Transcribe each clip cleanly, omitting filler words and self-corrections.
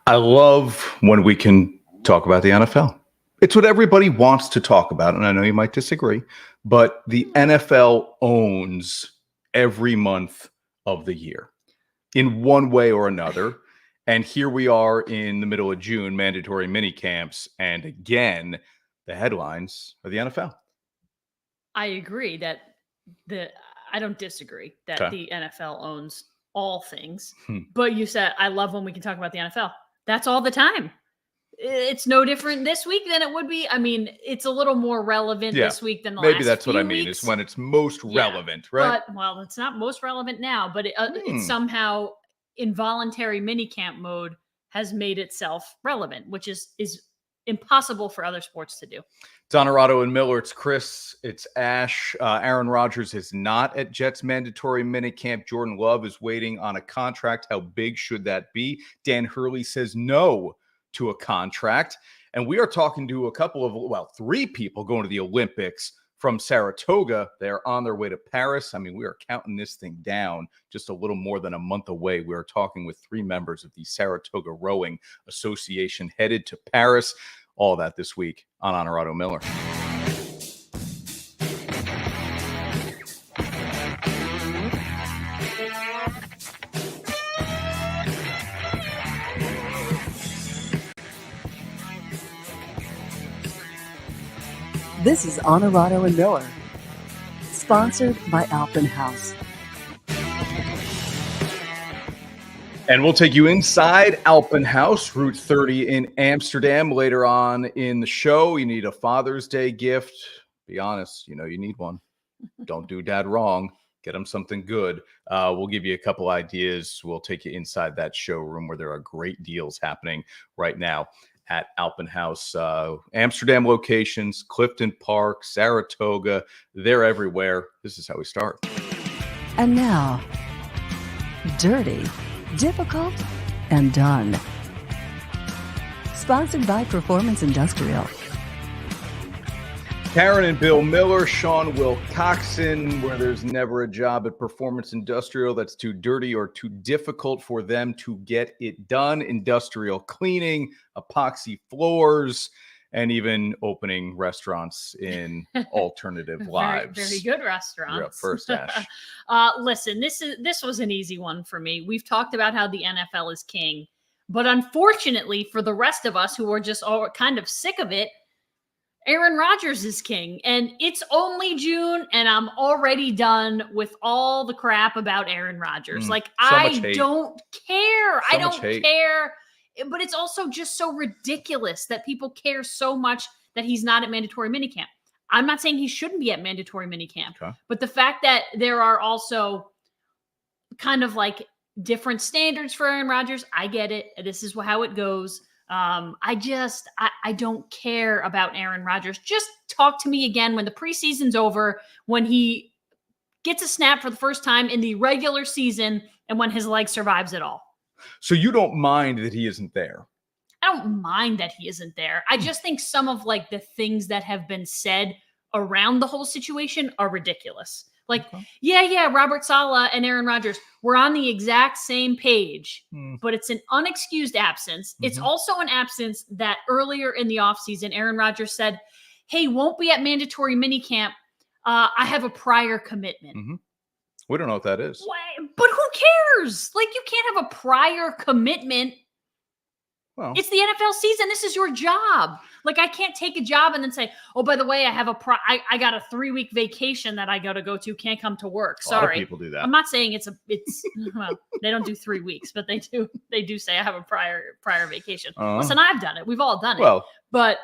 I love when we can talk about the NFL. It's what everybody wants to talk about, and I know you might disagree, but the NFL owns every month of the year in one way or another. And here we are in the middle of June, mandatory mini camps, and again, the headlines are the NFL. I agree that I don't disagree that Okay. the NFL owns all things. Hmm. But you said, I love when we can talk about the NFL. That's all the time. It's no different this week than it would be. I mean, it's a little more relevant this week than the last Maybe that's what I mean, weeks. is when it's most relevant, right? But, well, it's not most relevant now, but it's somehow involuntary minicamp mode has made itself relevant, which is impossible for other sports to do. It's Onorato and Miller. It's Chris. It's Ash. Aaron Rodgers is not at Jets mandatory minicamp. Jordan Love is waiting on a contract. How big should that be? Dan Hurley says no to a contract. And we are talking to a couple of, three people going to the Olympics from Saratoga. They're on their way to Paris. I mean, we are counting this thing down just a little more than a month away. We are talking with three members of the Saratoga Rowing Association headed to Paris. All that this week on Onorato Miller. This is Onorato and Miller, sponsored by Alpen House. And we'll take you inside Alpen House, Route 30 in Amsterdam. Later on in the show, you need a Father's Day gift. Be honest, you need one. Don't do dad wrong. Get him something good. We'll give you a couple ideas. We'll take you inside that showroom where there are great deals happening right now at Alpen House. Amsterdam locations, Clifton Park, Saratoga, they're everywhere. This is how we start. And now, Dirty, Difficult, and Done. Sponsored by Performance Industrial. Karen and Bill Miller, Sean Wilcoxon, where there's never a job at Performance Industrial that's too dirty or too difficult for them to get it done. Industrial cleaning, epoxy floors, and even opening restaurants in alternative lives. Very good restaurants. You're up first, Ash. Listen, this was an easy one for me. We've talked about how the NFL is king, but unfortunately for the rest of us who are just all kind of sick of it, Aaron Rodgers is king, and it's only June, and I'm already done with all the crap about Aaron Rodgers. I don't care. I don't care. But it's also just so ridiculous that people care so much that he's not at mandatory minicamp. I'm not saying he shouldn't be at mandatory minicamp, but the fact that there are also kind of like different standards for Aaron Rodgers, I get it. This is how it goes. I don't care about Aaron Rodgers. Just talk to me again when the preseason's over, when he gets a snap for the first time in the regular season, and when his leg survives it all. So you don't mind that he isn't there? I don't mind that he isn't there. I just think some of the things that have been said around the whole situation are ridiculous. Robert Saleh and Aaron Rodgers were on the exact same page, but it's an unexcused absence. Mm-hmm. It's also an absence that earlier in the offseason, Aaron Rodgers said, hey, won't be at mandatory minicamp. I have a prior commitment. Mm-hmm. We don't know what that is. But who cares? You can't have a prior commitment. Well, it's the NFL season. This is your job. I can't take a job and then say, oh, by the way, I have I got a 3-week vacation that I got to go to. Can't come to work. Sorry. A lot of people do that. I'm not saying it's well, they don't do 3 weeks, but they do say I have a prior vacation. Listen, I've done it. We've all done it. But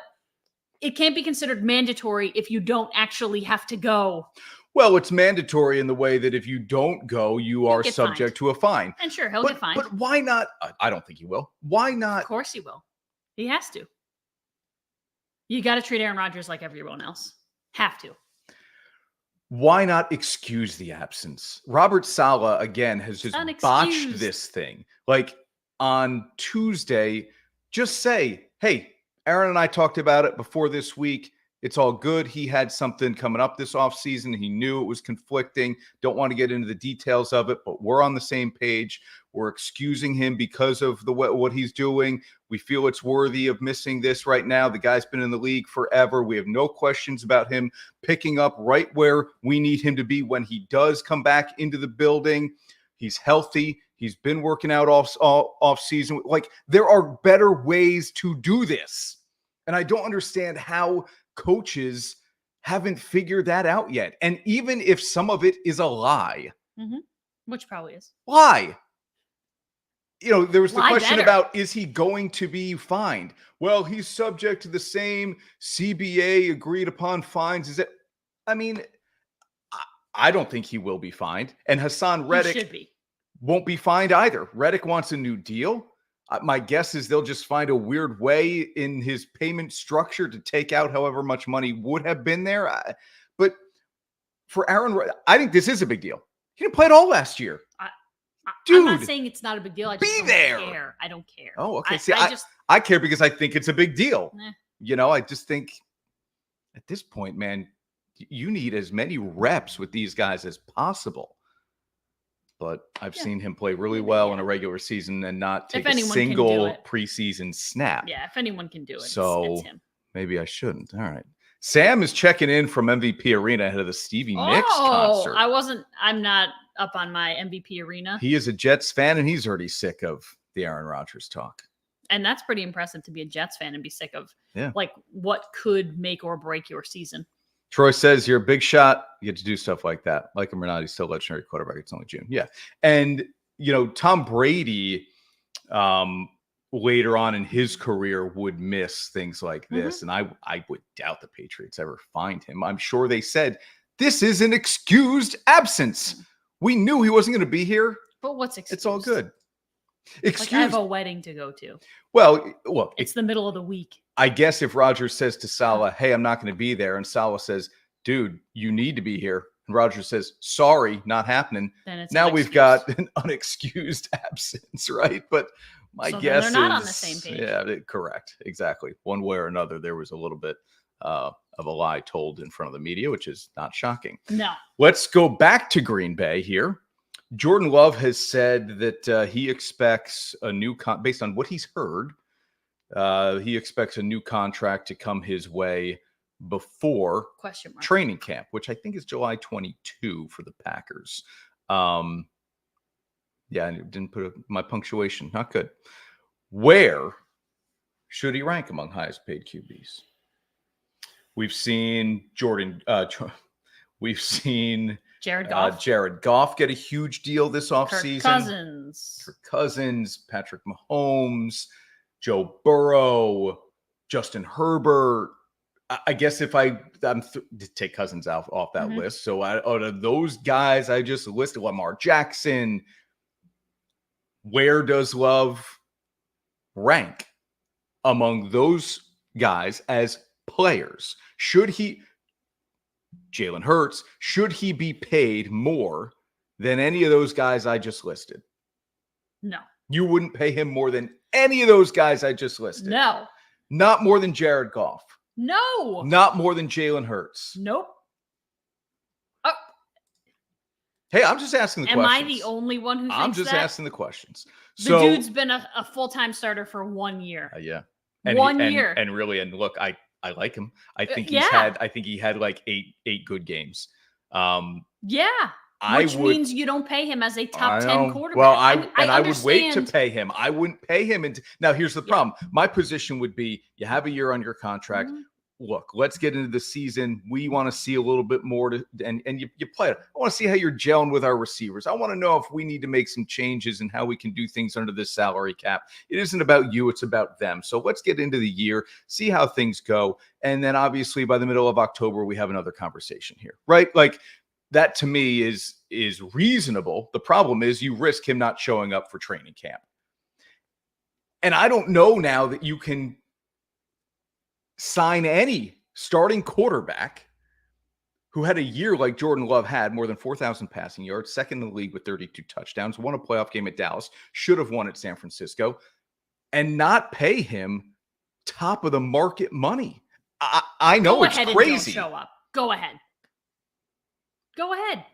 it can't be considered mandatory if you don't actually have to go. Well, it's mandatory in the way that if you don't go, you are subject to a fine. And sure, he'll get fined. But why not? I don't think he will. Why not? Of course he will. He has to. You got to treat Aaron Rodgers like everyone else. Have to. Why not excuse the absence? Robert Saleh, again, has just botched this thing. On Tuesday, just say, hey, Aaron and I talked about it before this week. It's all good. He had something coming up this offseason. He knew it was conflicting. Don't want to get into the details of it, but we're on the same page. We're excusing him because of what he's doing. We feel it's worthy of missing this right now. The guy's been in the league forever. We have no questions about him picking up right where we need him to be when he does come back into the building. He's healthy. He's been working out off season. Like, there are better ways to do this. And I don't understand how coaches haven't figured that out yet. And even if some of it is a lie, which probably is. Why? There was the question better. about, is he going to be fined? Well, he's subject to the same CBA agreed upon fines. I don't think he will be fined. And Hassan Reddick won't be fined either. Reddick wants a new deal. My guess is they'll just find a weird way in his payment structure to take out however much money would have been there. But for Aaron, I think this is a big deal. He didn't play at all last year. Dude, I'm not saying it's not a big deal. I just don't care. I don't care. Oh, okay. I care because I think it's a big deal. I just think at this point, man, you need as many reps with these guys as possible. But I've seen him play really well in a regular season and not take a single preseason snap. Yeah, if anyone can do it, so it's him. Maybe I shouldn't. All right. Sam is checking in from MVP Arena ahead of the Stevie Nicks concert. I'm not up on my MVP Arena. He is a Jets fan, and he's already sick of the Aaron Rodgers talk. And that's pretty impressive to be a Jets fan and be sick of what could make or break your season. Troy says, you're a big shot. You get to do stuff like that. Like him or not, he's still a legendary quarterback. It's only June. Yeah. And, Tom Brady later on in his career would miss things like this. And I would doubt the Patriots ever find him. I'm sure they said, this is an excused absence. We knew he wasn't going to be here. But what's excused? It's all good. Excused. I have a wedding to go to. Well, look. It's the middle of the week. I guess if Rodgers says to Saleh, hey, I'm not going to be there, and Saleh says, dude, you need to be here, and Rodgers says, sorry, not happening, now we've got an unexcused absence, right? But my guess is they're not on the same page. Yeah, correct. Exactly. One way or another, there was a little bit of a lie told in front of the media, which is not shocking. No. Let's go back to Green Bay here. Jordan Love has said that he expects a new based on what he's heard, he expects a new contract to come his way before training camp, which I think is July 22 for the Packers. Yeah, I didn't put my punctuation. Not good. Where should he rank among highest paid QBs? We've seen we've seen Jared Goff. Jared Goff get a huge deal this offseason. Kirk Cousins, Patrick Mahomes, Joe Burrow, Justin Herbert. I guess if I'm take Cousins off that list. So out of those guys I just listed, Lamar Jackson, where does Love rank among those guys as players? Should he, Jalen Hurts, should he be paid more than any of those guys I just listed? No. You wouldn't pay him more than any of those guys I just listed? No. Not more than Jared Goff? No. Not more than Jalen Hurts? Nope. Hey, I'm just asking the questions. Am I the only one who thinks that? I'm just asking the questions. The dude's been a full-time starter for 1 year. Yeah. 1 year. And look, I like him. I think he had like eight good games. Yeah. Which means you don't pay him as a top 10 quarterback. Well, I would wait to pay him. I wouldn't pay him. Now, here's the problem. My position would be, you have a year on your contract. Look, let's get into the season. We want to see a little bit more and you play it. I want to see how you're gelling with our receivers. I want to know if we need to make some changes and how we can do things under this salary cap. It isn't about you, it's about them. So let's get into the year, see how things go. And then obviously by the middle of October, we have another conversation here, right? Like, that to me is reasonable. The problem is you risk him not showing up for training camp. And I don't know now that you can sign any starting quarterback who had a year like Jordan Love had, more than 4,000 passing yards, second in the league with 32 touchdowns, won a playoff game at Dallas, should have won at San Francisco, and not pay him top of the market money. I know it's crazy. Go ahead and don't show up. Go ahead. Go ahead.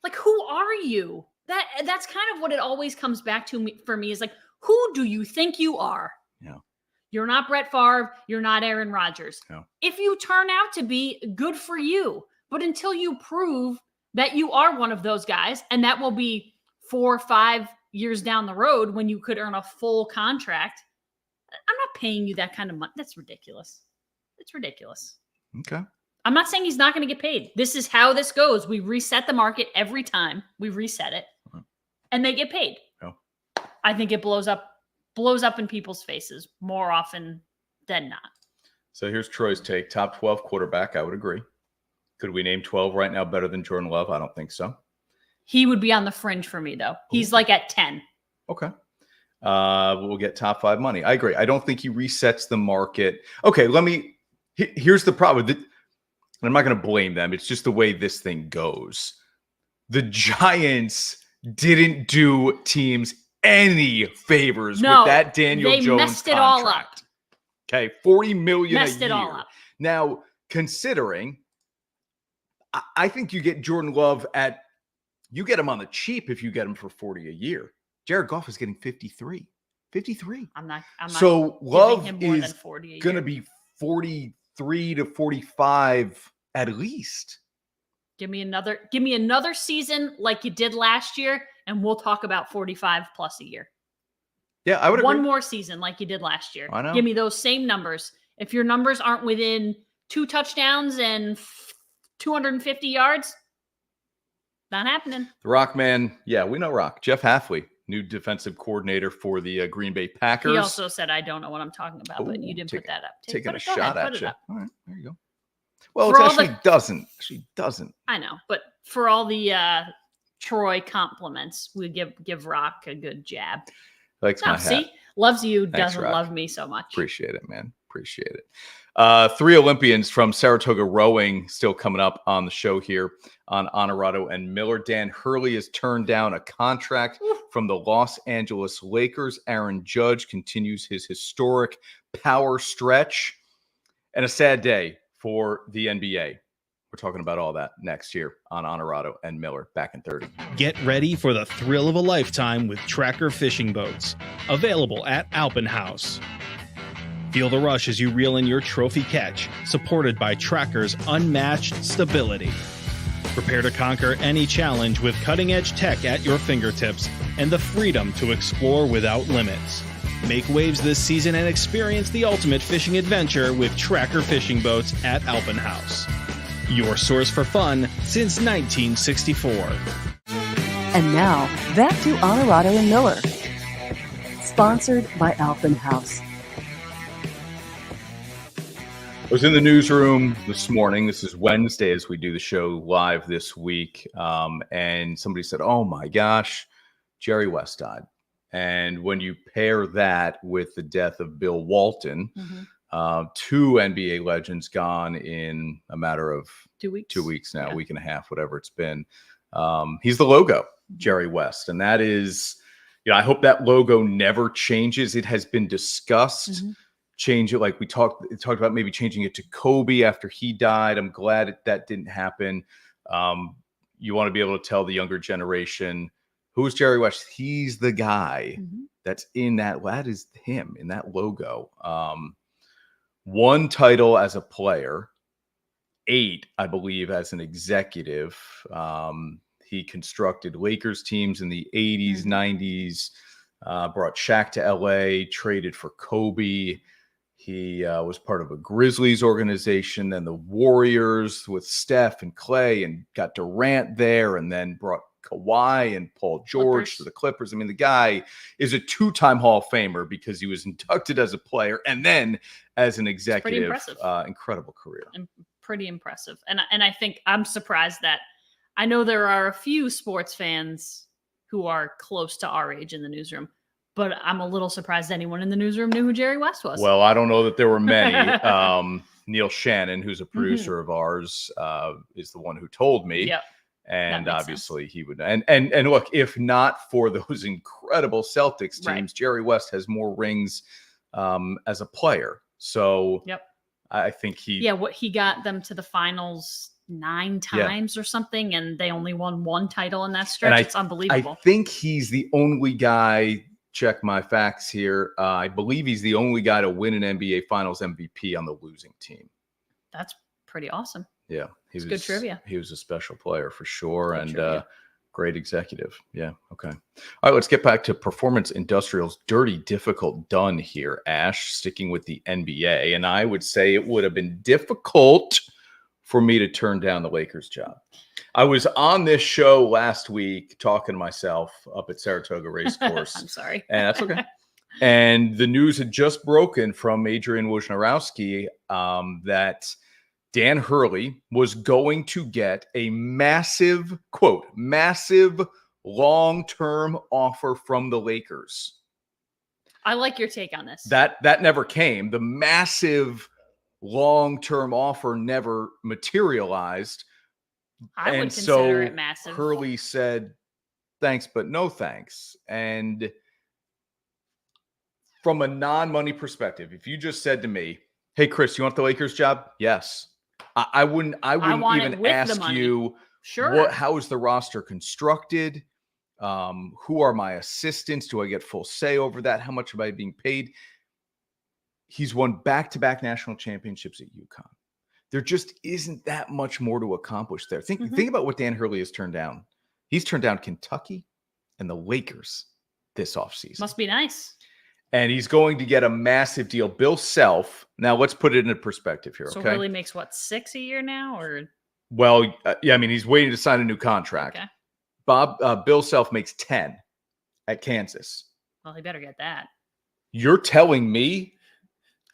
Like, who are you? That's kind of what it always comes back to for me is like, who do you think you are? Yeah. You're not Brett Favre. You're not Aaron Rodgers. Yeah. If you turn out to be, good for you. But until you prove that you are one of those guys, and that will be 4 or 5 years down the road when you could earn a full contract, I'm not paying you that kind of money. That's ridiculous. It's ridiculous. Okay. I'm not saying he's not going to get paid. This is how this goes. We reset the market every time. We reset it, and they get paid. Yeah. I think it blows up in people's faces more often than not. So here's Troy's take. Top 12 quarterback, I would agree. Could we name 12 right now better than Jordan Love? I don't think so. He would be on the fringe for me, though. He's like at 10. Okay. We'll get top 5 money. I agree. I don't think he resets the market. Okay, here's the problem. I'm not going to blame them. It's just the way this thing goes. The Giants didn't do teams any favors with that Daniel Jones messed it contract. all up. Okay, $40 million Messed a year. it all up. Now, considering, I think you get Jordan Love you get him on the cheap if you get him for $40 a year. Jared Goff is getting 53. 53. I'm not so Love him more is than 40 going to be 43 to 45 at least. Give me another season like you did last year, and we'll talk about 45 plus a year. Yeah, I would agree. One more season like you did last year. I know. Give me those same numbers. If your numbers aren't within 2 touchdowns and 250 yards, not happening. The Rock Man, yeah, we know Rock. Jeff Hafley, new defensive coordinator for the Green Bay Packers. He also said, I don't know what I'm talking about, but you didn't put that up. Taking a shot at you. All right, there you go. Well, For it actually doesn't. She doesn't. I know, but for all the Troy compliments, we give Rock a good jab. Likes my hat. Loves you, Thanks, doesn't Rock. love me so much. Appreciate it, man. Appreciate it. 3 Olympians from Saratoga Rowing still coming up on the show here on Onorato and Miller. Dan Hurley has turned down a contract from the Los Angeles Lakers. Aaron Judge continues his historic power stretch. And a sad day for the NBA. We're talking about all that next year on Onorato and Miller. Back in 30. Get ready for the thrill of a lifetime with Tracker fishing boats. Available at Alpenhaus. Feel the rush as you reel in your trophy catch, supported by Tracker's unmatched stability. Prepare to conquer any challenge with cutting-edge tech at your fingertips and the freedom to explore without limits. Make waves this season and experience the ultimate fishing adventure with Tracker fishing boats at Alpenhaus. Your source for fun since 1964. And now, back to Onorato and Miller. Sponsored by Alpenhaus. I was in the newsroom this morning. This is Wednesday as we do the show live this week. And somebody said, oh my gosh, Jerry West died. And when you pair that with the death of Bill Walton, 2 NBA legends gone in a matter of 2 weeks. 2 weeks now, Yeah. a week and a half, whatever it's been. He's the logo, Jerry West. And that is, I hope that logo never changes. It has been discussed. Change it, like we talked about maybe changing it to Kobe after he died. I'm glad that didn't happen. You want to be able to tell the younger generation, who's Jerry West? He's the guy that's in that is him in that logo. 1 title as a player, 8, I believe, as an executive. He constructed Lakers teams in the 80s, 90s, brought Shaq to LA, traded for Kobe. He was part of a Grizzlies organization, then the Warriors with Steph and Clay, and got Durant there, and then brought Kawhi and Paul George to the Clippers. I mean, the guy is a 2-time Hall of Famer because he was inducted as a player and then as an executive. Pretty impressive. Incredible career. And pretty impressive. And I think I'm surprised that I know there are a few sports fans who are close to our age in the newsroom, but I'm a little surprised anyone in the newsroom knew who Jerry West was. Well, I don't know that there were many. Neil Shannon, who's a producer of ours, is the one who told me. Yep. And obviously he would. And look, if not for those incredible Celtics teams, Jerry West has more rings as a player. So I think he what he got them to the finals 9 times or something, and they only won 1 title in that stretch. And It's unbelievable. I think he's the only guy, check my facts here, I believe he's the only guy to win an NBA Finals MVP on the losing team. That's pretty awesome. Yeah. It's good trivia. He was a special player for sure. Good And trivia. great executive. Yeah. Okay. All right. Let's get back to Performance Industrial's dirty, difficult done here, Ash, sticking with the NBA. And I would say it would have been difficult for me to turn down the Lakers job. I was on this show last week talking to myself up at Saratoga Racecourse. I'm sorry. And that's okay. And the news had just broken from Adrian Wojnarowski that Dan Hurley was going to get a massive, quote, massive long-term offer from the Lakers. I like your take on this. That never came. The massive long-term offer never materialized. I would And consider so it massive. Hurley said, thanks, but no thanks. And from a non-money perspective, if you just said to me, hey, Chris, you want the Lakers job? Yes. I wouldn't want it even with the ask money. you Sure. how is the roster constructed? Who are my assistants? Do I get full say over that? How much am I being paid? He's won back-to-back national championships at UConn. There just isn't that much more to accomplish there. Think about what Dan Hurley has turned down. He's turned down Kentucky and the Lakers this offseason. Must be nice. And he's going to get a massive deal. Bill Self. Now, let's put it in perspective here, So okay? Hurley makes what, 6 a year now, or Well, yeah, I mean, he's waiting to sign a new contract. okay? Bill Self makes 10 at Kansas. Well, he better get that. You're telling me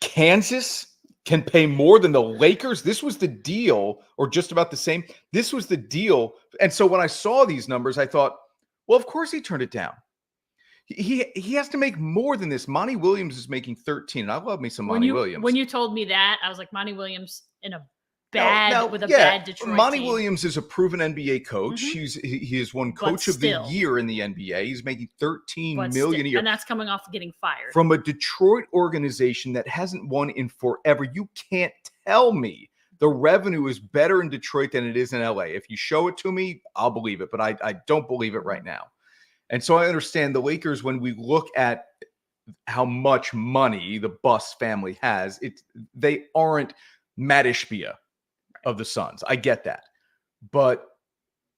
Kansas can pay more than the Lakers? This was the deal, or just about the same. This was the deal. And so when I saw these numbers, I thought, well, of course he turned it down. He has to make more than this. Monty Williams is making 13. And I love me some Monty Williams. When you told me that, I was like, Monty Williams in a bad yeah, bad Detroit Monty team. Williams is a proven NBA coach. He is one But coach of the still. year in the NBA. He's making $13 But million a year and that's coming off getting fired. from a Detroit organization that hasn't won in forever. You can't tell me the revenue is better in Detroit than it is in LA. If you show it to me, I'll believe it, but I don't believe it right now. And so I understand the Lakers, when we look at how much money the Buss family has, they aren't Matt Ishbia of the Suns. I get that. But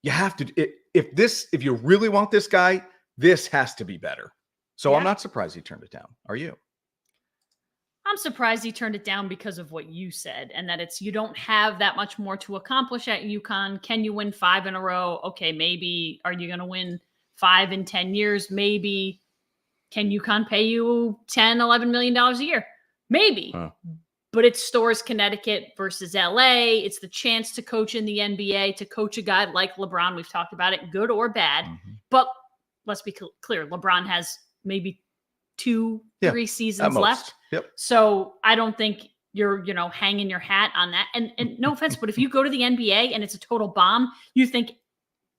you have to, if you really want this guy, this has to be better. So I'm not surprised he turned it down. Are you? I'm surprised he turned it down because of what you said, and that you don't have that much more to accomplish at UConn. Can you win 5 in a row? Okay, maybe. Are you going to win 5 in 10 years? Maybe. Can UConn pay you $10, $11 million a year? Maybe. But it's Storrs, Connecticut versus LA. It's the chance to coach in the NBA, to coach a guy like LeBron. We've talked about it, good or bad. But let's be clear. LeBron has maybe 2-3 seasons left. Yep. So I don't think you're, hanging your hat on that. And no offense, but if you go to the NBA and it's a total bomb, you think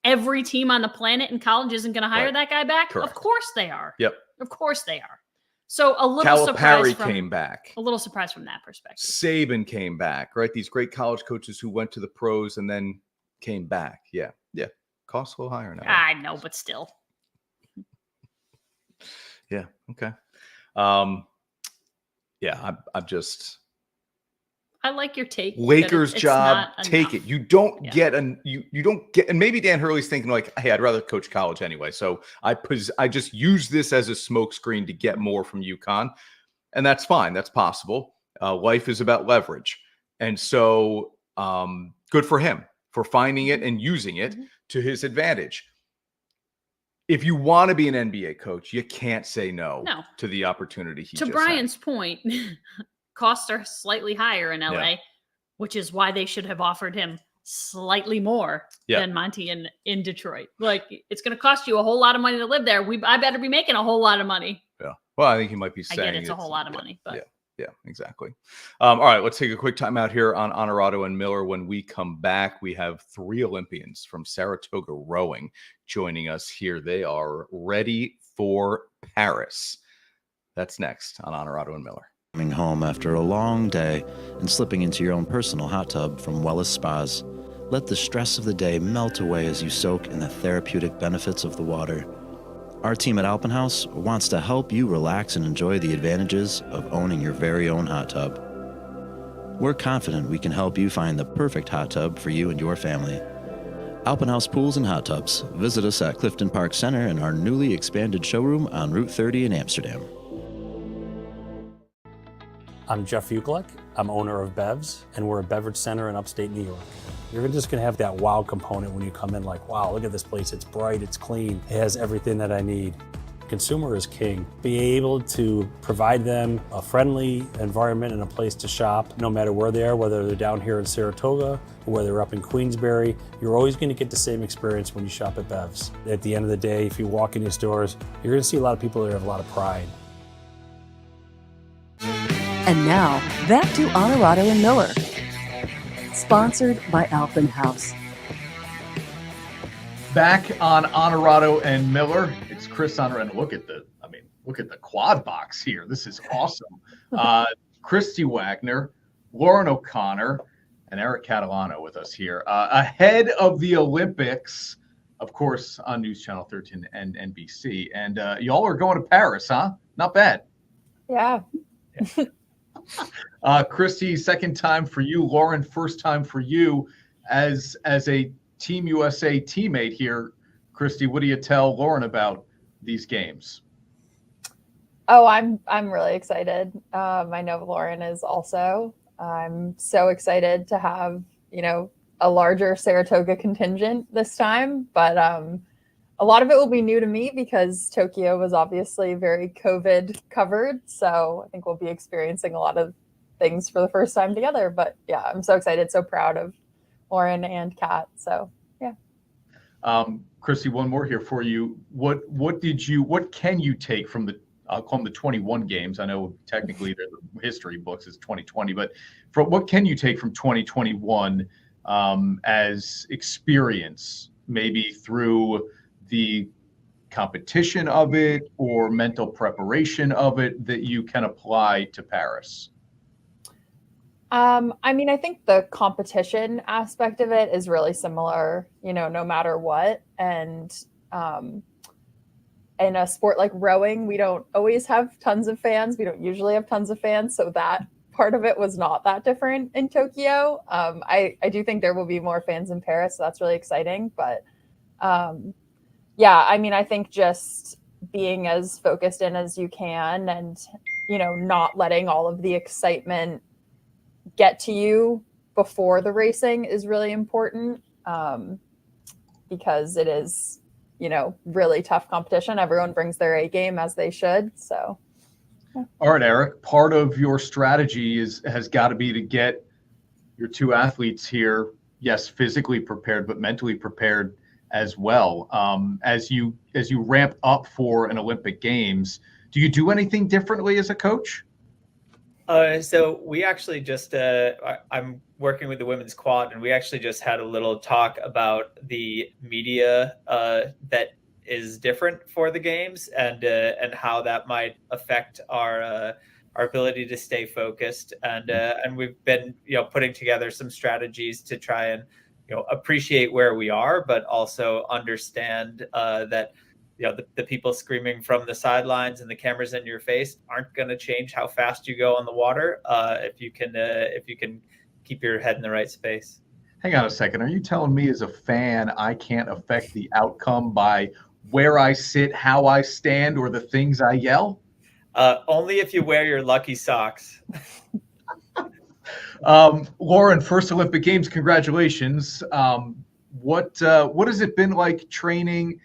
every team on the planet in college isn't going to hire that guy back? Correct. Of course they are. Yep. Of course they are. So a little surprise came back. A little surprise from that perspective. Saban came back, right? These great college coaches who went to the pros and then came back. Yeah. Yeah. Costs a little higher now. I know, but still. Yeah. Okay. Yeah. I'm just. I like your take. Lakers job, take it. You don't get you don't get, and maybe Dan Hurley's thinking like, hey, I'd rather coach college anyway. So I just use this as a smokescreen to get more from UConn. And that's fine. That's possible. Life is about leverage. And so good for him for finding it and using it to his advantage. If you want to be an NBA coach, you can't say no to the opportunity he to just Brian's had. point. Costs are slightly higher in LA, which is why they should have offered him slightly more than Monty in Detroit. Like, it's going to cost you a whole lot of money to live there. I better be making a whole lot of money. Yeah. Well, I think he might be saying I get it's a whole lot of money, but yeah, exactly. All right, let's take a quick time out here on Onorato and Miller. When we come back, we have 3 Olympians from Saratoga Rowing joining us here. They are ready for Paris. That's next on Onorato and Miller. Coming home after a long day and slipping into your own personal hot tub from Wellis Spas. Let the stress of the day melt away as you soak in the therapeutic benefits of the water. Our team at Alpenhaus wants to help you relax and enjoy the advantages of owning your very own hot tub. We're confident we can help you find the perfect hot tub for you and your family. Alpenhaus Pools and Hot Tubs. Visit us at Clifton Park Center in our newly expanded showroom on Route 30 in Amsterdam. I'm Jeff Uklick. I'm owner of Bev's, and we're a beverage center in upstate New York. You're just gonna have that wow component when you come in, like, wow, look at this place. It's bright, it's clean, it has everything that I need. Consumer is king. Be able to provide them a friendly environment and a place to shop, no matter where they are, whether they're down here in Saratoga or whether they're up in Queensbury. You're always gonna get the same experience when you shop at Bev's. At the end of the day, if you walk in these stores, you're gonna see a lot of people that have a lot of pride. And now, back to Onorato and Miller. Sponsored by Alpenhaus. Back on Onorato and Miller, it's Chris Honorato. Look at the quad box here. This is awesome. Kristi Wagner, Lauren O'Connor, and Eric Catalano with us here. Ahead of the Olympics, of course, on News Channel 13 and NBC. And y'all are going to Paris, huh? Not bad. Yeah. Kristi, second time for you. Lauren, first time for you as a Team USA teammate here. Kristi, what do you tell Lauren about these games? Oh, I'm really excited. I know Lauren is also. I'm so excited to have, a larger Saratoga contingent this time, but a lot of it will be new to me because Tokyo was obviously very COVID covered. So I think we'll be experiencing a lot of things for the first time together. But yeah, I'm so excited, so proud of Lauren and Kat. So yeah. Kristi, one more here for you. What can you take from I'll call them the 21 games. I know technically they're the history books is 2020, but what can you take from 2021 as experience, maybe through the competition of it or mental preparation of it that you can apply to Paris? I think the competition aspect of it is really similar, no matter what. And in a sport like rowing, we don't always have tons of fans. We don't usually have tons of fans. So that part of it was not that different in Tokyo. I do think there will be more fans in Paris. So that's really exciting. But I think just being as focused in as you can and, not letting all of the excitement get to you before the racing is really important because it is, really tough competition. Everyone brings their A game as they should. So, yeah. All right, Eric, part of your strategy has got to be to get your two athletes here, yes, physically prepared, but mentally prepared as well. As you ramp up for an Olympic Games, do you do anything differently as a coach? So we actually just, I'm working with the women's quad, and we actually just had a little talk about the media that is different for the games and how that might affect our ability to stay focused. And we've been, putting together some strategies to try and, appreciate where we are, but also understand that the people screaming from the sidelines and the cameras in your face aren't going to change how fast you go on the water if you can keep your head in the right space. Hang on a second. Are you telling me as a fan I can't affect the outcome by where I sit, how I stand, or the things I yell? Only if you wear your lucky socks. Lauren, first Olympic Games, congratulations. What has it been like training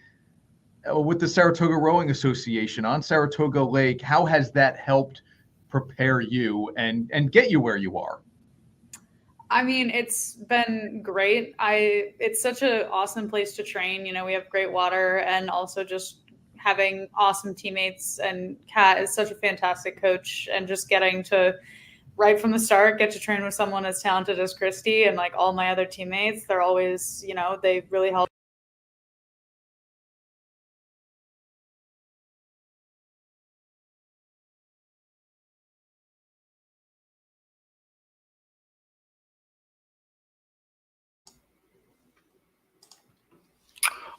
with the Saratoga Rowing Association on Saratoga Lake? How has that helped prepare you and get you where you are? It's been great. It's such an awesome place to train. We have great water and also just having awesome teammates. And Kat is such a fantastic coach, and just getting to right from the start get to train with someone as talented as Kristi and like all my other teammates. They're always, they really help.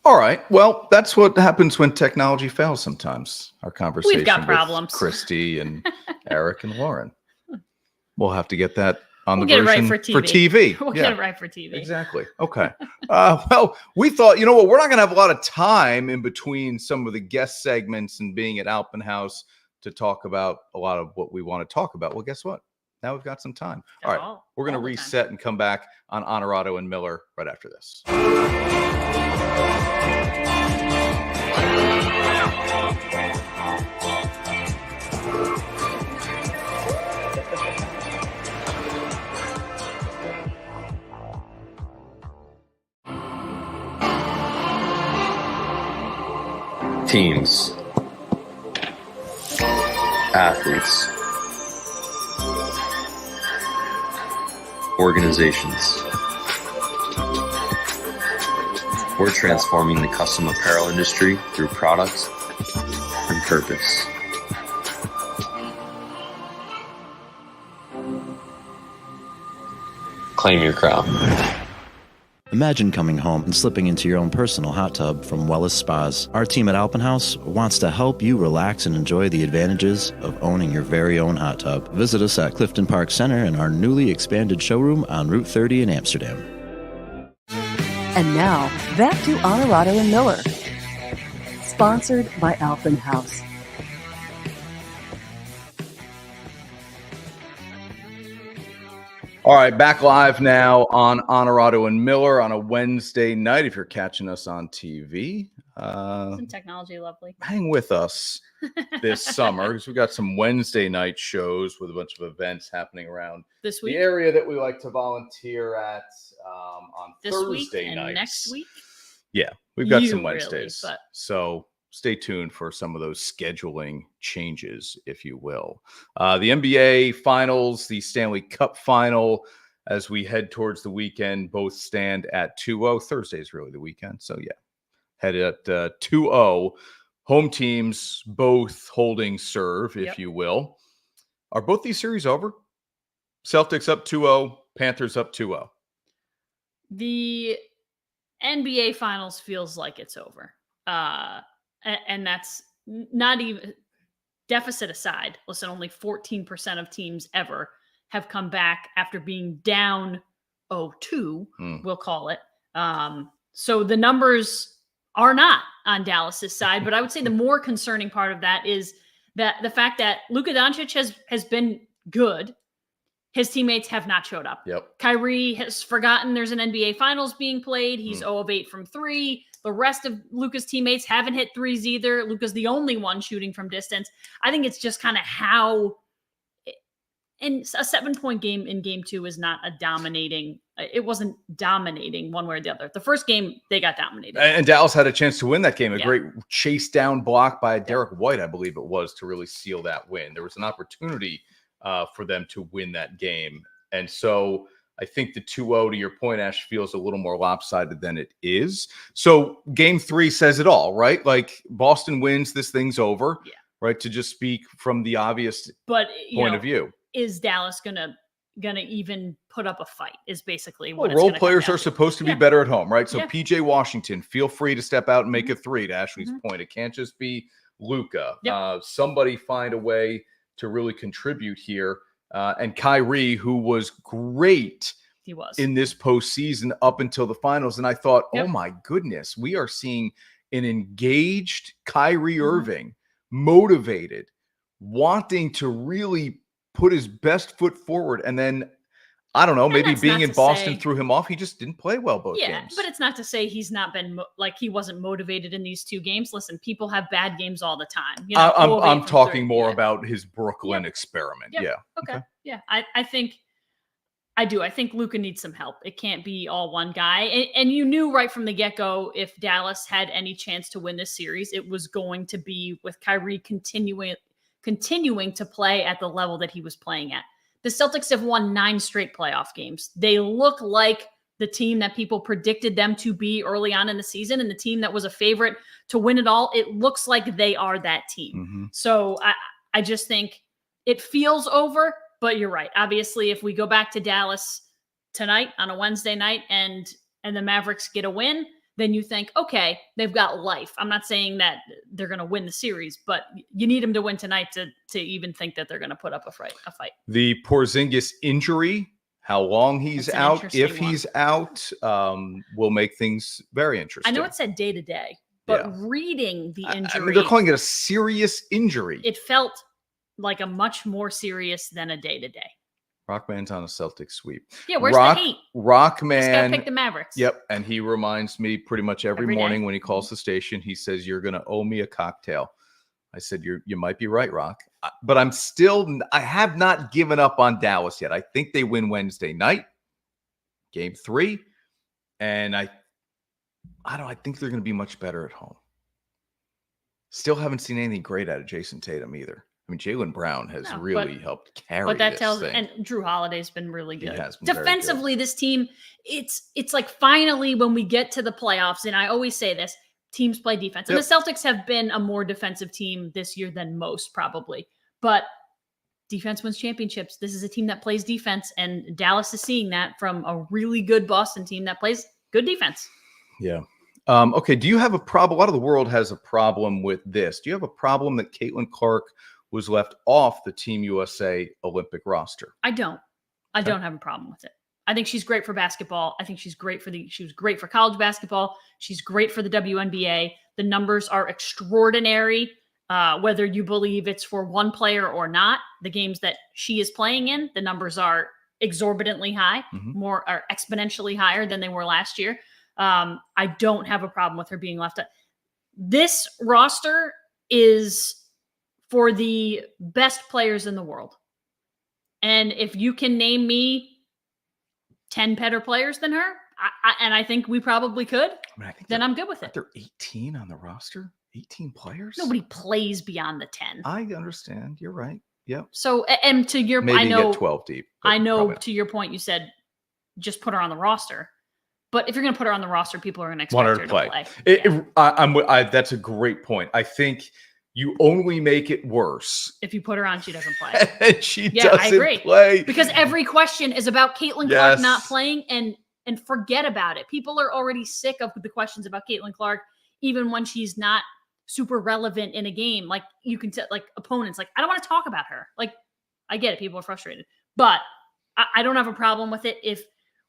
All right. Well, that's what happens when technology fails sometimes. Our conversation We've got with problems. Kristi and Eric and Lauren. We'll have to get that on We'll the get it right version for TV. We'll Yeah, get it right for TV. exactly. Okay. Well, we thought, you know what, we're not going to have a lot of time in between some of the guest segments and being at Alpen House to talk about a lot of what we want to talk about. Well, guess what? Now we've got some time. All right. We're going to reset and come back on Onorato and Miller right after this. Teams, athletes, organizations. We're transforming the custom apparel industry through products and purpose. Claim your crown. Imagine coming home and slipping into your own personal hot tub from Wellness Spas. Our team at Alpen House wants to help you relax and enjoy the advantages of owning your very own hot tub. Visit us at Clifton Park Center in our newly expanded showroom on Route 30 in Amsterdam. And now, back to Onorato and Miller. Sponsored by Alpen House. All right, back live now on Onorato and Miller on a Wednesday night. If you're catching us on TV, Isn't technology lovely? hang with us this summer because we've got some Wednesday night shows with a bunch of events happening around This week, the area that we like to volunteer at on this Thursday week, and nights. next week. Yeah, we've got You some really, Wednesdays. but- So stay tuned for some of those scheduling changes, if you will. The NBA Finals, the Stanley Cup Final, as we head towards the weekend, both stand at 2-0. Thursday is really the weekend. So, yeah, head at 2-0. Home teams both holding serve, if you will. Are both these series over? Celtics up 2-0, Panthers up 2-0. The NBA Finals feels like it's over. And that's not even deficit aside. Listen, only 14% of teams ever have come back after being down 0-2, we'll call it. So the numbers are not on Dallas's side, but I would say the more concerning part of that is that the fact that Luka Doncic has been good. His teammates have not showed up. Yep. Kyrie has forgotten there's an NBA Finals being played. He's 0 of 8 from 3. The rest of Luka's teammates haven't hit threes either. Luka's the only one shooting from distance. I think it's just kind of how – and a 7-point game in game 2 is not a dominating – it wasn't dominating one way or the other. The first game, they got dominated. And Dallas had a chance to win that game. A Yeah. great chase down block by Derek White, I believe it was, to really seal that win. There was an opportunity for them to win that game. And so I think the 2-0, to your point, Ash, feels a little more lopsided than it is. So game 3 says it all, right? Like Boston wins, this thing's over, right? To just speak from the obvious point of view. Is Dallas gonna even put up a fight is basically what Well, it's role gonna come players down are to. supposed to be better at home, right? So Yeah. PJ Washington, feel free to step out and make a three, to Ashley's point. It can't just be Luka. Yep. Somebody find a way to really contribute here. And Kyrie, who was great He was in this postseason up until the finals. And I thought, Yep. oh my goodness, we are seeing an engaged Kyrie Irving, motivated, wanting to really put his best foot forward. And then, I don't know, And maybe that's being not in to Boston say- threw him off. He just didn't play well both Yeah, games. but it's not to say he's not been like he wasn't motivated in these 2 games. Listen, people have bad games all the time. You know, 0 of 8 I'm from talking 3. more Yeah. about his Brooklyn experiment. Yep. Yeah. Okay. Yeah. I think I do. I think Luka needs some help. It can't be all one guy. And you knew right from the get-go, if Dallas had any chance to win this series, it was going to be with Kyrie continuing to play at the level that he was playing at. The Celtics have won 9 straight playoff games. They look like the team that people predicted them to be early on in the season, and the team that was a favorite to win it all. It looks like they are that team. So I just think it feels over, but you're right. Obviously, if we go back to Dallas tonight on a Wednesday night and the Mavericks get a win, then you think, okay, they've got life. I'm not saying that they're going to win the series, but you need them to win tonight to even think that they're going to put up a fight. The Porzingis injury, how long he's out, if he's out, will make things very interesting. I know it said day to day, but reading the injury, I mean, they're calling it a serious injury. It felt like a much more serious than a day to day. Rockman's on a Celtics sweep. Yeah, where's the heat? Rockman. Just gotta pick the Mavericks. Yep, and he reminds me pretty much every morning when he calls the station. He says, "You're going to owe me a cocktail." I said, "You might be right, Rock." But I have not given up on Dallas yet. I think they win Wednesday night, game 3, and I think they're going to be much better at home. Still haven't seen anything great out of Jason Tatum either. I mean, Jaylen Brown has really helped carry. But that this tells, thing. and Drew Holiday's been really good. He has been defensively. This team, it's like finally when we get to the playoffs, and I always say this: teams play defense, and the Celtics have been a more defensive team this year than most, probably. But defense wins championships. This is a team that plays defense, and Dallas is seeing that from a really good Boston team that plays good defense. Yeah. Okay. Do you have a problem? A lot of the world has a problem with this. Do you have a problem that Caitlin Clark was left off the Team USA Olympic roster? I don't have a problem with it. I think she's great for basketball. I think she was great for college basketball. She's great for the WNBA. The numbers are extraordinary. Whether you believe it's for one player or not, the games that she is playing in, the numbers are exorbitantly high, are exponentially higher than they were last year. I don't have a problem with her being left out. This roster is for the best players in the world. And if you can name me 10 better players than her, and I think we probably could, then I'm good with it. There are 18 on the roster? 18 players? Nobody plays beyond the 10. I understand. You're right. Yep. So, and to your point, I know, get 12 deep. I know to your point, you said just put her on the roster. But if you're going to put her on the roster, people are going to expect her to play. That's a great point. I think you only make it worse if you put her on. She doesn't play. And she doesn't play because every question is about Caitlin Clark not playing, and forget about it. People are already sick of the questions about Caitlin Clark, even when she's not super relevant in a game. Like you can like opponents, like I don't want to talk about her. Like I get it, people are frustrated, but I don't have a problem with it if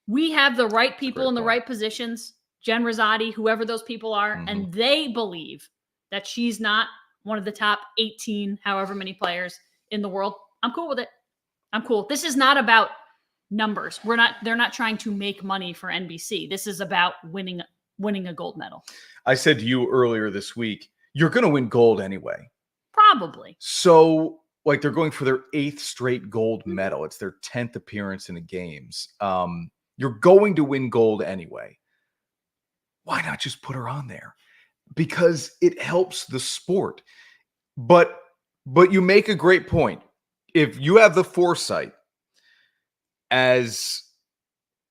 we have the right people in the right positions, Jen Rosati, whoever those people are, and they believe that she's not one of the top 18, however many players in the world. I'm cool with it. I'm cool. This is not about numbers. They're not trying to make money for NBC. This is about winning a gold medal. I said to you earlier this week, you're going to win gold anyway. Probably. So like they're going for their 8th straight gold medal. It's their 10th appearance in the games. You're going to win gold anyway. Why not just put her on there? Because it helps the sport. But you make a great point. If you have the foresight as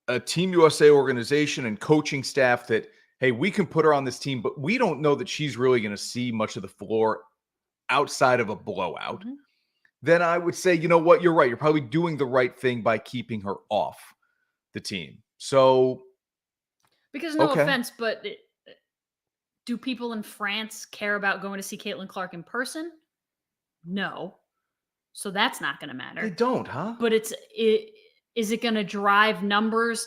a Team USA organization and coaching staff that, hey, we can put her on this team, but we don't know that she's really going to see much of the floor outside of a blowout, then I would say, you know what? You're right. You're probably doing the right thing by keeping her off the team. So, because no offense, but do people in France care about going to see Caitlin Clark in person? No. So that's not going to matter. They don't, huh? But is it going to drive numbers?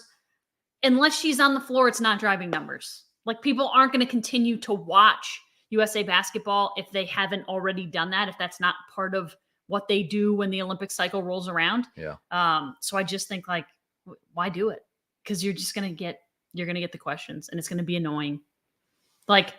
Unless she's on the floor, it's not driving numbers. Like people aren't going to continue to watch USA basketball if they haven't already done that, if that's not part of what they do when the Olympic cycle rolls around. Yeah. So I just think like, why do it? Because you're just going to get the questions and it's going to be annoying. Like,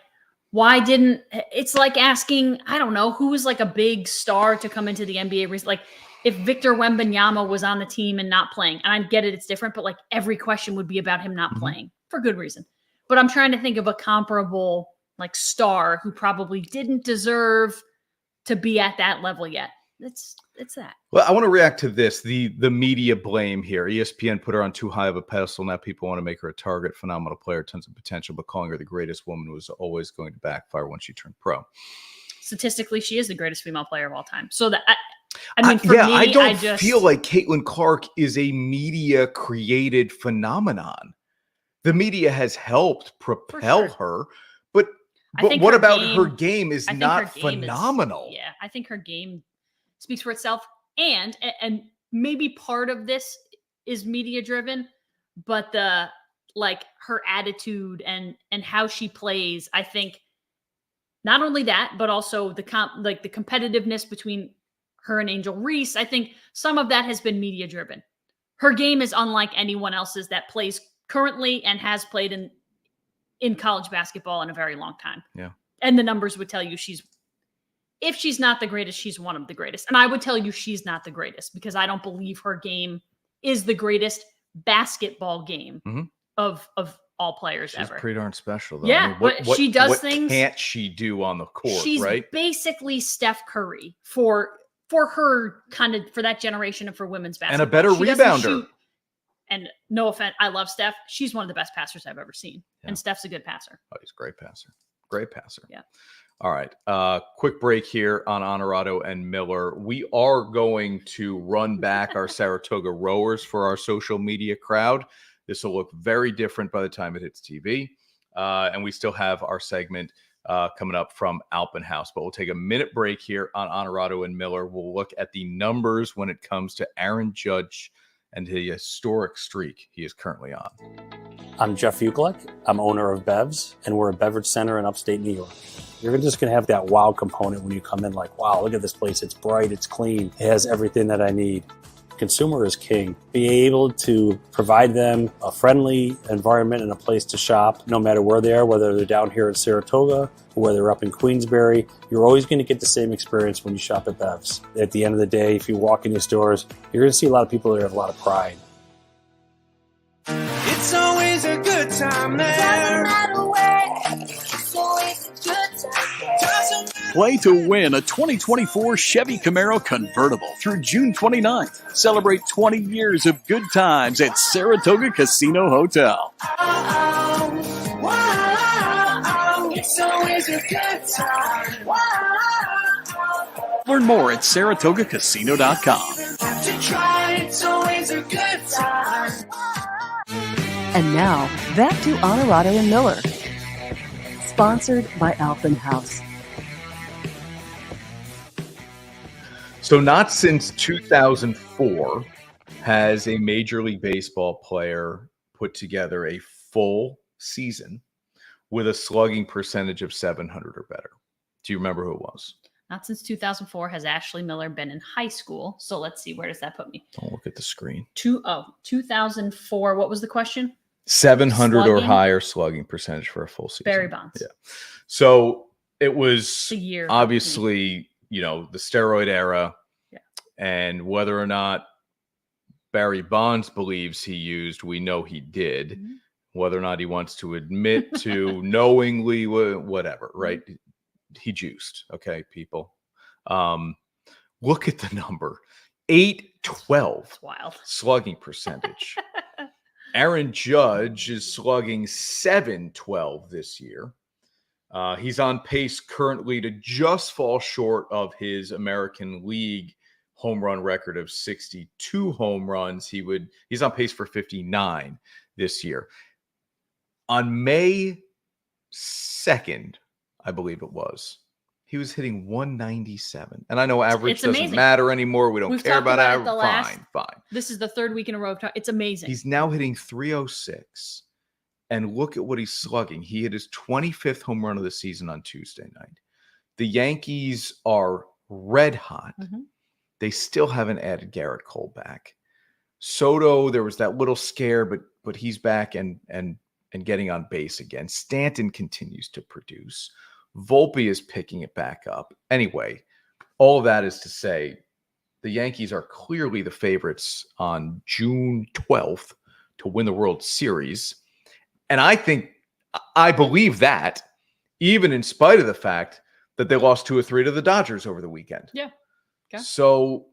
why didn't, it's like asking, I don't know, who was like a big star to come into the NBA. Like if Victor Wembanyama was on the team and not playing, and I get it, it's different, but like every question would be about him not playing for good reason. But I'm trying to think of a comparable like star who probably didn't deserve to be at that level yet. It's that. Well, I want to react to this, the media blame here. ESPN put her on too high of a pedestal. Now people want to make her a target. Phenomenal player, tons of potential, but calling her the greatest woman was always going to backfire when she turned pro. Statistically, she is the greatest female player of all time. So that I mean, for me, I don't feel like Caitlin Clark is a media created phenomenon. the media has helped propel her, but think what her about game- her game is I think not her game phenomenal. Yeah, I think her game speaks for itself, and maybe part of this is media driven, but the her attitude and how she plays, I think not only that, but also the the competitiveness between her and Angel Reese. I think some of that has been media driven. Her game is unlike anyone else's that plays currently and has played in college basketball in a very long time. Yeah. And the numbers would tell you if she's not the greatest, she's one of the greatest. And I would tell you she's not the greatest because I don't believe her game is the greatest basketball game of all players She's ever. pretty darn special, though. Yeah, but she does what things. Can't she do on the court? She's right? basically Steph Curry for her kind of for that generation and for women's basketball. And a better She doesn't rebounder. shoot- And no offense, I love Steph. She's one of the best passers I've ever seen, Yeah. and Steph's a good passer. Oh, he's a great passer. Great passer. Yeah. All right. Quick break here on Onorato and Miller. We are going to run back our Saratoga rowers for our social media crowd. This will look very different by the time it hits TV. And we still have our segment coming up from Alpenhaus. But we'll take a minute break here on Onorato and Miller. We'll look at the numbers when it comes to Aaron Judge and the historic streak he is currently on. I'm Jeff Ukelek. I'm owner of Bevs, and we're a beverage center in upstate New York. You're just going to have that wow component when you come in, like, wow, look at this place. It's bright, it's clean, it has everything that I need. Consumer is king. Be able to provide them a friendly environment and a place to shop, no matter where they are, whether they're down here at Saratoga or whether they're up in Queensbury. You're always going to get the same experience when you shop at Bevs. At the end of the day, if you walk in the stores, you're going to see a lot of people that have a lot of pride. It's always a good time there. Doesn't matter where. It's always a good time there. Play to win a 2024 Chevy Camaro convertible through June 29th. Celebrate 20 years of good times at Saratoga Casino Hotel. It's always a good time. Learn more at SaratogaCasino.com. Have to try. It's always a good time. And now, back to Onorato and Miller. Sponsored by Alpenhaus. So not since 2004 has a Major League Baseball player put together a full season with a slugging percentage of 700 or better. Do you remember who it was? Not since 2004 has Ashley Miller been in high school. So let's see, where does that put me? Don't look at the screen. 2004. What was the question? 700 or Slugging? higher slugging percentage for a full season. Barry Bonds. Yeah. So it was The year. obviously, the steroid era. Yeah. And whether or not Barry Bonds believes he used, we know he did. Mhm. Whether or not he wants to admit to knowingly, whatever, right? He juiced. Okay, people. Look at the number. 812 That's wild. slugging percentage. Aaron Judge is slugging 712 this year. He's on pace currently to just fall short of his American League home run record of 62 home runs. He's on pace for 59 this year. On May 2nd, I believe it was, he was hitting 197. And I know average It's doesn't amazing. matter anymore. We don't We've care talked about about it average. the last- Fine. This is the third week in a row. It's amazing. He's now hitting 306. And look at what he's slugging. He hit his 25th home run of the season on Tuesday night. The Yankees are red hot. Mhm. They still haven't added Garrett Cole back. Soto, there was that little scare, but he's back and getting on base again. Stanton continues to produce. Volpe is picking it back up. Anyway, all of that is to say the Yankees are clearly the favorites on June 12th to win the World Series. And I believe that, even in spite of the fact that they lost 2 or 3 to the Dodgers over the weekend. Yeah. Okay. So,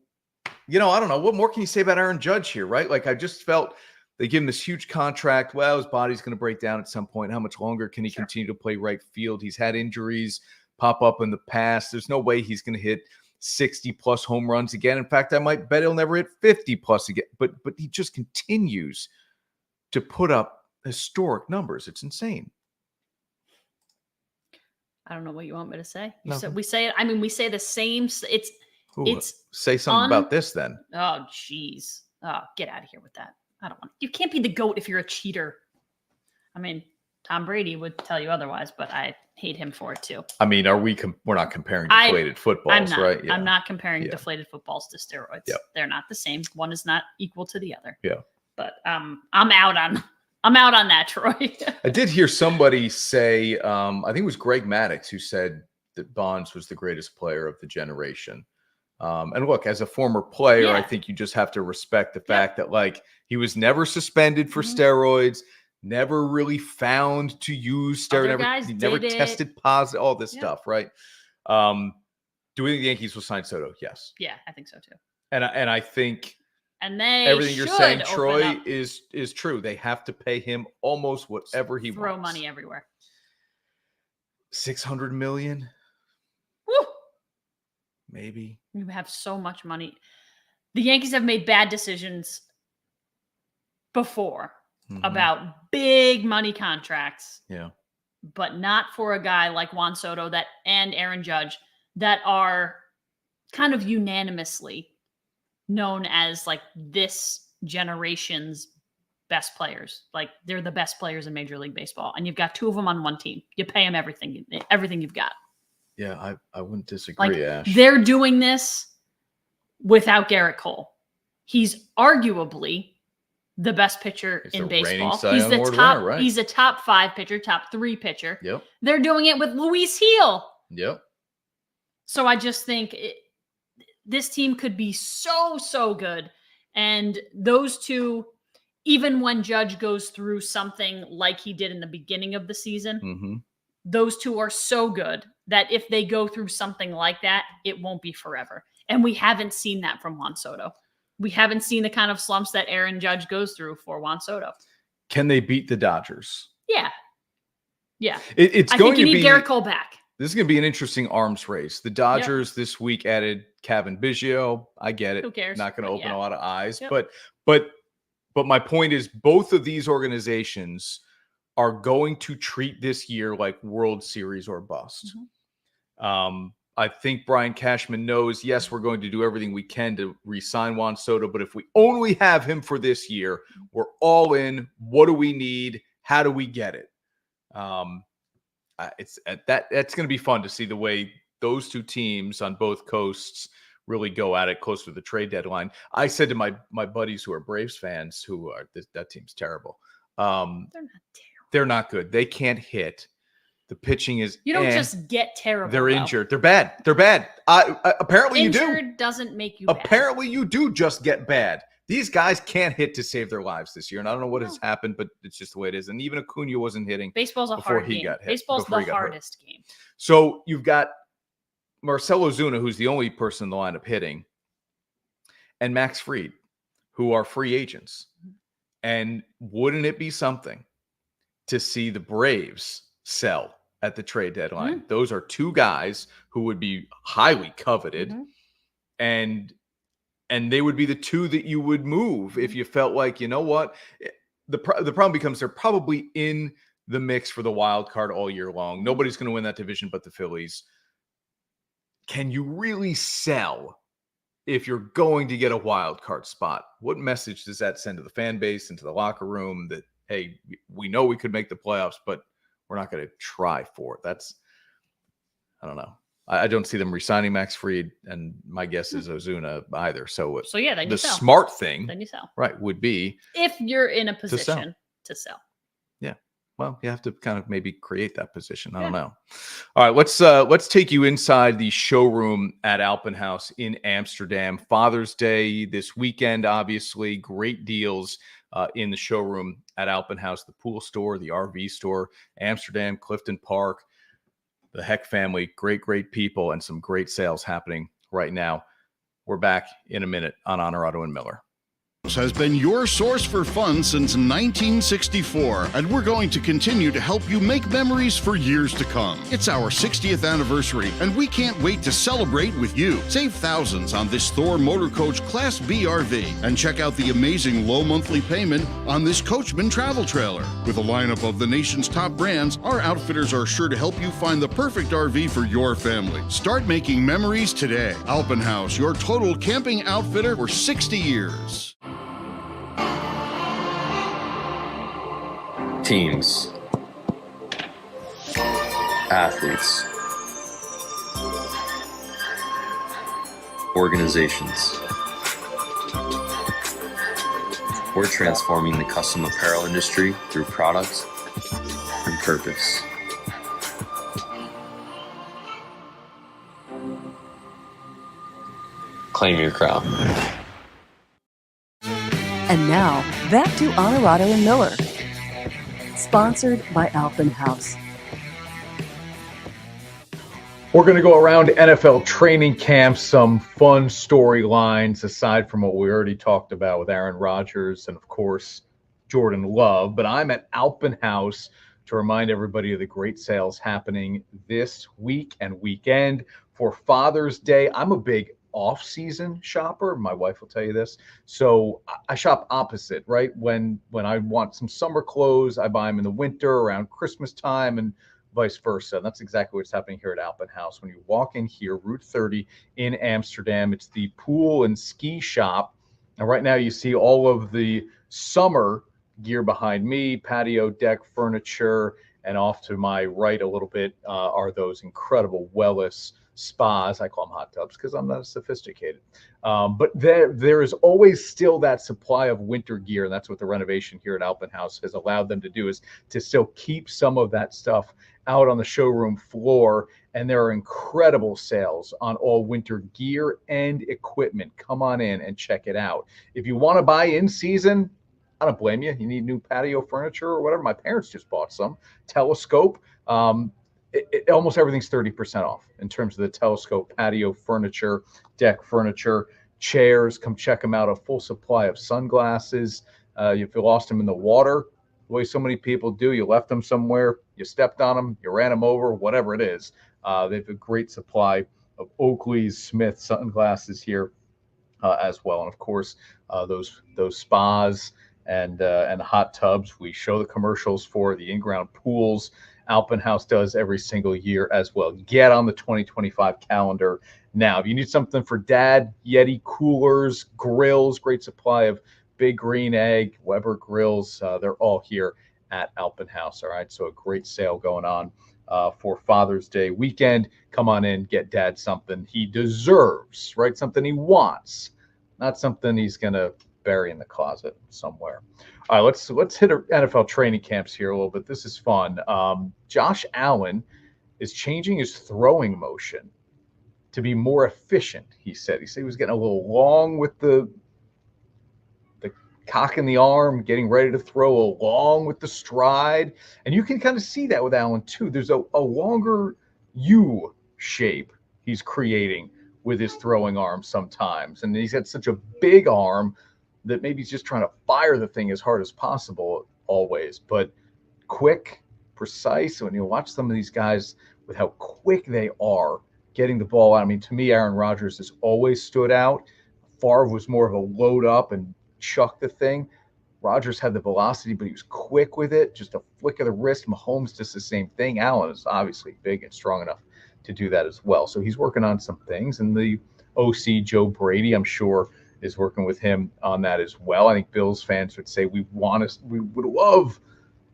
I don't know. What more can you say about Aaron Judge here, right? Like, I just felt they give him this huge contract. Well, his body's going to break down at some point. How much longer can he continue to play right field? He's had injuries pop up in the past. There's no way he's going to hit 60-plus home runs again. In fact, I might bet he'll never hit 50-plus again. But he just continues to put up historic numbers. It's insane. I don't know what you want me to say. Nothing. We say it. I mean, we say the same. It's say something about this then. Oh, jeez. Oh, get out of here with that. I don't want. You can't be the GOAT if you're a cheater. I mean, Tom Brady would tell you otherwise, but I hate him for it too. I mean, we're not comparing deflated footballs, I'm not, right? Yeah. I'm not comparing deflated footballs to steroids. Yep. They're not the same. One is not equal to the other. Yeah. But I'm out on that, Troy. I did hear somebody say, I think it was Greg Maddux who said that Bonds was the greatest player of the generation. And look, as a former player, I think you just have to respect the fact that like he was never suspended for steroids, never really found to use steroids, never tested positive, all this stuff, right? Do we think the Yankees will sign Soto? Yes. Yeah, I think so too. And I think everything you're saying, Troy, is true. They have to pay him almost whatever he wants. Throw money everywhere. $600 million. Woo! Maybe. You have so much money. The Yankees have made bad decisions before about big money contracts. Yeah. But not for a guy like Juan Soto and Aaron Judge that are kind of unanimously known as like this generation's best players. Like they're the best players in Major League Baseball. And you've got two of them on one team. You pay them everything you've got. Yeah, I wouldn't disagree, Ash. They're doing this without Garrett Cole. He's arguably the best pitcher in baseball. He's the top. Winner, right? He's a top 5 pitcher, top 3 pitcher. Yep. They're doing it with Luis Heel. Yep. So I just think this team could be so good. And those two, even when Judge goes through something like he did in the beginning of the season, those two are so good that if they go through something like that, it won't be forever. And we haven't seen that from Juan Soto. We haven't seen the kind of slumps that Aaron Judge goes through for Juan Soto. Can they beat the Dodgers? Yeah. Yeah. It's I going think you to need be Garrett Cole back. This is going to be an interesting arms race. The Dodgers this week added Kevin Biggio. I get it. Who cares? Not going to open a lot of eyes. Yep. But my point is both of these organizations are going to treat this year like World Series or bust. I think Brian Cashman knows, yes, we're going to do everything we can to re-sign Juan Soto, but if we only have him for this year, we're all in. What do we need? How do we get it? That's going to be fun to see the way those two teams on both coasts really go at it close to the trade deadline. I said to my buddies who are Braves fans, who are that team's terrible. They're not terrible. They're not good. They can't hit. The pitching is. You don't just get terrible. They're injured. They're bad. They're bad. Apparently you do. Injured doesn't make you bad. Apparently you do just get bad. These guys can't hit to save their lives this year. And I don't know what has happened, but it's just the way it is. And even Acuna wasn't hitting. Baseball's a hard game. Baseball's the hardest game. So you've got Marcell Ozuna, who's the only person in the lineup hitting, and Max Fried, who are free agents. And wouldn't it be something to see the Braves sell at the trade deadline? Those are two guys who would be highly coveted, and they would be the two that you would move if you felt like, you know what, the problem becomes they're probably in the mix for the wild card all year long. Nobody's going to win that division but the Phillies. Can you really sell if you're going to get a wild card spot? What message does that send to the fan base and to the locker room that, hey, we know we could make the playoffs, but we're not going to try for it? I don't know. I don't see them re-signing Max Fried, and my guess is Ozuna either. So yeah, then the you sell. smart thing, then you sell, right, would be if you're in a position to sell. Yeah, well, you have to kind of maybe create that position. I don't know. All right, let's take you inside the showroom at Alpenhaus in Amsterdam. Father's Day this weekend, obviously, great deals in the showroom at Alpenhaus, the pool store, the RV store, Amsterdam, Clifton Park, the Heck family, great people, and some great sales happening right now. We're back in a minute on Onorato and Miller. has been your source for fun since 1964, and we're going to continue to help you make memories for years to come. It's our 60th anniversary, and we can't wait to celebrate with you. Save thousands on this Thor Motor Coach Class B RV, and check out the amazing low monthly payment on this Coachman travel trailer. With a lineup of the nation's top brands, our outfitters are sure to help you find the perfect RV for your family. Start making memories today. Alpenhaus, your total camping outfitter for 60 years. Teams, athletes, organizations. We're transforming the custom apparel industry through products and purpose. Claim your crown. And now, back to Onorato and Miller. Sponsored by Alpenhaus. We're going to go around NFL training camps, some fun storylines aside from what we already talked about with Aaron Rodgers and, of course, Jordan Love. But I'm at Alpenhaus to remind everybody of the great sales happening this week and weekend for Father's Day. I'm a big off-season shopper. My wife will tell you this. So I shop opposite, right? When I want some summer clothes, I buy them in the winter around Christmas time and vice versa. And that's exactly what's happening here at Alpenhaus. When you walk in here, Route 30 in Amsterdam, it's the pool and ski shop. And right now you see all of the summer gear behind me, patio deck furniture, and off to my right a little bit are those incredible Wellness spas. I call them hot tubs because I'm not sophisticated. But there is always still that supply of winter gear. And that's what the renovation here at Alpenhaus has allowed them to do, is to still keep some of that stuff out on the showroom floor. And there are incredible sales on all winter gear and equipment. Come on in and check it out. If you want to buy in season, I don't blame you. You need new patio furniture or whatever. My parents just bought some telescope. Almost everything's 30% off in terms of the telescope, patio furniture, deck furniture, chairs. Come check them out. A full supply of sunglasses. If you lost them in the water, the way so many people do, you left them somewhere, you stepped on them, you ran them over, whatever it is. They have a great supply of Oakley's, Smith sunglasses here as well. And of course, those spas and hot tubs. We show the commercials for the in-ground pools. Alpenhaus does every single year as well. Get on the 2025 calendar now. If you need something for dad, Yeti coolers, grills, great supply of Big Green Egg, Weber grills. They're all here at Alpenhaus. All right, so a great sale going on for Father's Day weekend. Come on in, get dad something he deserves, right? Something he wants, not something he's going to bury in the closet somewhere. All right, let's hit NFL training camps here a little bit. This is fun. Josh Allen is changing his throwing motion to be more efficient, he said. He said he was getting a little long with the cock in the arm, getting ready to throw along with the stride. And you can kind of see that with Allen too. There's a longer U shape he's creating with his throwing arm sometimes. And he's got such a big arm that maybe he's just trying to fire the thing as hard as possible always, but quick, precise. When you watch some of these guys with how quick they are getting the ball out. I mean, to me, Aaron Rodgers has always stood out. Favre was more of a load up and chuck the thing. Rodgers had the velocity, but he was quick with it. Just a flick of the wrist. Mahomes does the same thing. Allen is obviously big and strong enough to do that as well. So he's working on some things. And the OC, Joe Brady, I'm sure, is working with him on that as well. I think Bills fans would say we would love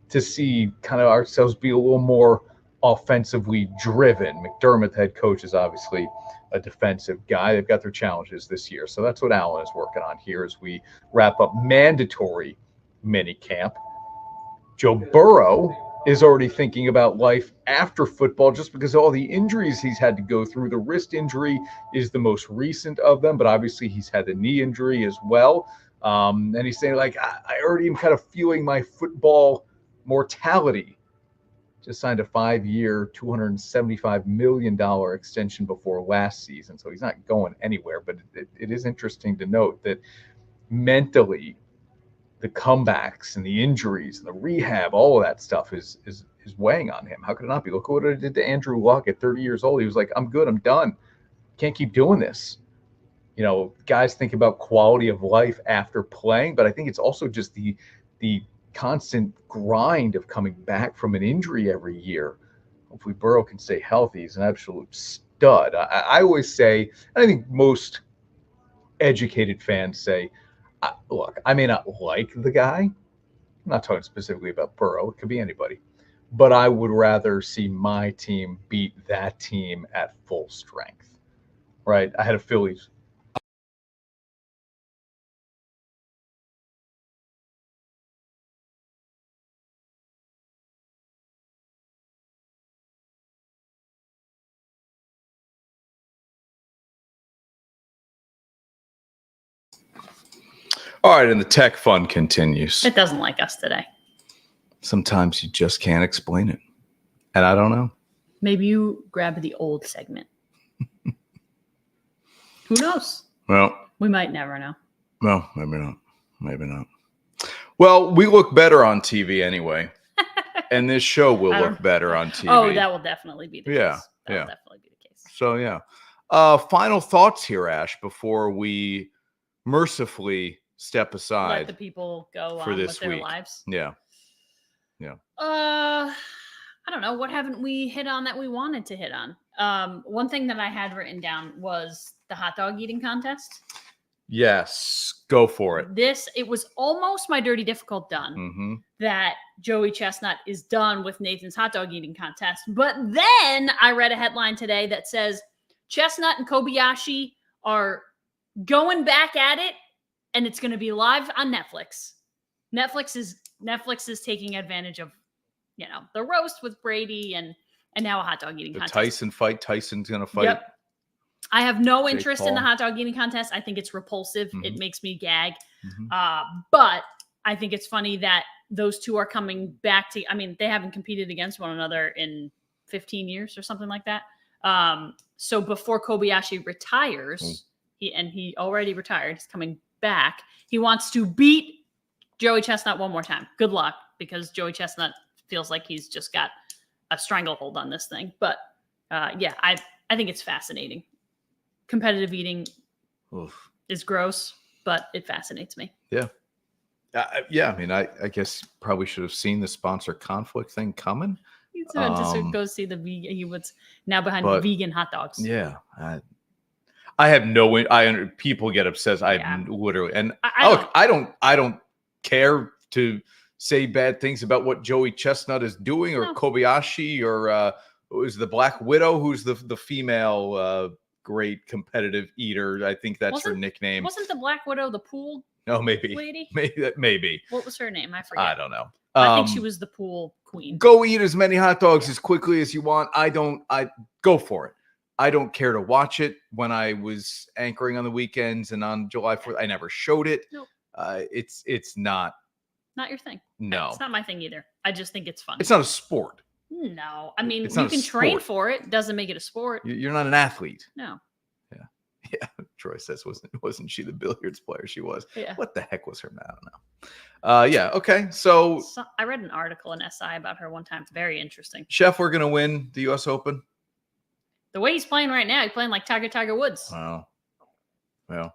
to see kind of ourselves be a little more offensively driven. McDermott, the head coach, is obviously a defensive guy. They've got their challenges this year. So that's what Allen is working on here as we wrap up mandatory mini camp. Joe Burrow is already thinking about life after football just because of all the injuries he's had to go through. The wrist injury is the most recent of them, but obviously he's had a knee injury as well. And he's saying, like, I already am kind of feeling my football mortality. Just signed a 5-year, $275 million extension before last season. So he's not going anywhere, but it is interesting to note that mentally, the comebacks and the injuries and the rehab, all of that stuff is weighing on him. How could it not be? Look what it did to Andrew Luck at 30 years old. He was like, I'm good, I'm done. Can't keep doing this. You know, guys think about quality of life after playing, but I think it's also just the constant grind of coming back from an injury every year. Hopefully Burrow can stay healthy. He's an absolute stud. I always say, and I think most educated fans say, look, I may not like the guy. I'm not talking specifically about Burrow. It could be anybody. But I would rather see my team beat that team at full strength, right? I had a Phillies. All right, and the tech fun continues. It doesn't like us today. Sometimes you just can't explain it. And I don't know. Maybe you grab the old segment. Who knows? Well, we might never know. Well, maybe not. Maybe not. Well, we look better on TV anyway. And this show will look better on TV. Oh, that will definitely be the case. That will definitely be the case. So, yeah. Final thoughts here, Ash, before we mercifully step aside. Let the people go for on this with their week. lives. Yeah. Yeah. I don't know. What haven't we hit on that we wanted to hit on? One thing that I had written down was the hot dog eating contest. Yes. Go for it. It was almost my dirty difficult done that Joey Chestnut is done with Nathan's hot dog eating contest. But then I read a headline today that says Chestnut and Kobayashi are going back at it, and it's going to be live on Netflix. Netflix is taking advantage of, the roast with Brady and now a hot dog eating contest. Tyson fight. Tyson's going to fight. Yep. I have no interest in the Paul. hot dog eating contest. I think it's repulsive. It makes me gag. But I think it's funny that those two are coming back to, they haven't competed against one another in 15 years or something like that. So before Kobayashi retires, he already retired, he's coming back. He wants to beat Joey Chestnut one more time. Good luck, because Joey Chestnut feels like he's just got a stranglehold on this thing. But I think it's fascinating. Competitive eating is gross, but it fascinates me. Yeah. I guess probably should have seen the sponsor conflict thing coming. He's to go see the vegan. He was now behind the vegan hot dogs. Yeah. I have no. People get obsessed. I literally, and I don't care to say bad things about what Joey Chestnut is doing, or Kobayashi, or is the Black Widow, who's the female great competitive eater. I think that's her nickname. Wasn't the Black Widow the pool? No, maybe. Lady? Maybe. What was her name? I forget. I don't know. I think she was the pool queen. Go eat as many hot dogs as quickly as you want. I go for it. I don't care to watch it. When I was anchoring on the weekends and on July 4th, I never showed it. Nope. It's not your thing. No. It's not my thing either. I just think it's fun. It's not a sport. No. I mean, It's you not a can train sport. for it. Doesn't make it a sport. You're not an athlete. No. Yeah. Troy says, wasn't she the billiards player? She was. Yeah. What the heck was her name? I don't know. Okay. So I read an article in SI about her one time. Very interesting. Chef, we're gonna win the US Open. The way he's playing right now, he's playing like Tiger Woods. Wow. Well,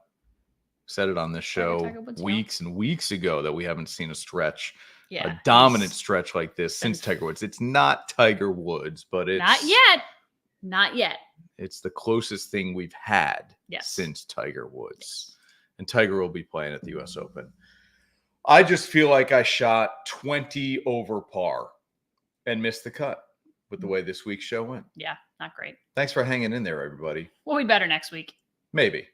said it on this show weeks and weeks ago that we haven't seen a stretch, a dominant stretch like this since Tiger Woods. It's not Tiger Woods, but it's not yet. It's the closest thing we've had since Tiger Woods. And Tiger will be playing at the US Open. I just feel like I shot 20 over par and missed the cut with the way this week's show went. Yeah, not great. Thanks for hanging in there, everybody. We'll be better next week. Maybe.